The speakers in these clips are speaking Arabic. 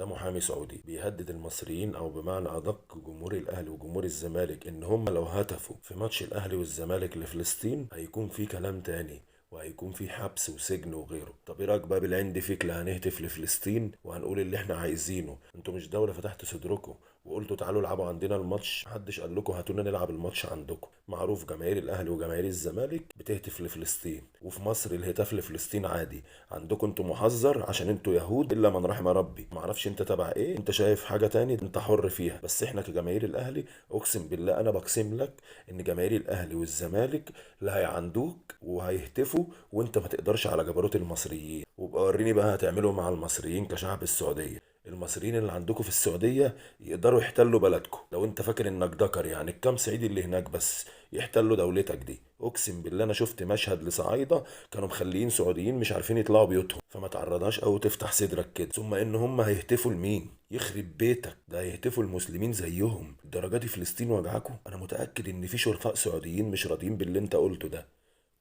ده محامي سعودي بيهدد المصريين، او بمعنى ادق جمهور الاهلي وجمهور الزمالك، ان هم لو هتفوا في ماتش الاهلي والزمالك لفلسطين هيكون في كلام تاني، وهيكون في حبس وسجن وغيره. طب ايه رايك بقى بالعند فيك؟ لا هنهتف لفلسطين وهنقول اللي احنا عايزينه. انتوا مش دولة فتحت صدركم وقلتوا تعالوا العبوا عندنا الماتش؟ محدش قال لكم هاتونا نلعب الماتش عندكم. معروف جماهير الاهلي وجماهير الزمالك بتهتف لفلسطين، وفي مصر الهتاف لفلسطين عادي. عندكم انتوا محذر عشان انتوا يهود الا من رحم ربي. معرفش انت تبع ايه، انت شايف حاجة تاني انت حر فيها، بس احنا كجماهير الاهلي اقسم بالله انا بقسم لك ان جماهير الاهلي والزمالك لا هيعندوك وهيهتفوا، وانت ما تقدرش على جبروت المصريين. وابقى وريني بقى هتعملوا مع المصريين كشعب السعودية. المصريين اللي عندكم في السعودية يقدروا يحتلوا بلدكم. لو انت فاكر انك ذكر يعني الكام صعيدي اللي هناك بس يحتلوا دولتك دي؟ اقسم بالله انا شفت مشهد لصعايدة كانوا مخليين سعوديين مش عارفين يطلعوا بيوتهم. فما تعرضهاش او تفتح صدرك كده. ثم ان هم هيهتفوا لمين؟ يخرب بيتك، ده هيهتفوا المسلمين زيهم. الدرجات دي فلسطين وجعكم؟ انا متأكد ان في شرفاء سعوديين مش راضيين باللي انت قلته ده.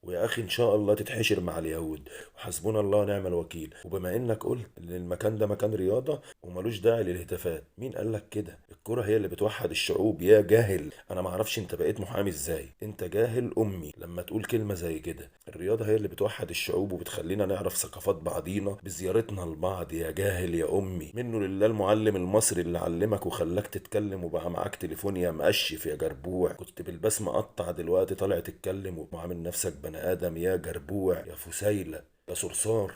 ويا اخي ان شاء الله تتحشر مع اليهود، وحسبنا الله ونعم الوكيل. وبما انك قلت ان المكان ده مكان رياضة وملوش داعي للهتافات، مين قالك كده؟ الكرة هي اللي بتوحد الشعوب يا جاهل. انا معرفش انت بقيت محامي ازاي، انت جاهل امي لما تقول كلمة زي كده. الرياضة هي اللي بتوحد الشعوب وبتخلينا نعرف ثقافات بعضينا بزيارتنا لبعض. يا جاهل يا امي، منه لله المعلم المصري اللي علمك وخلاك تتكلم وبقى معاك تليفون يا مقشف يا جربوع. كنت بالبس مقطع دلوقتي طالع تتكلم وعامل نفسك بني ادم يا جربوع يا فسيلة يا صرصار.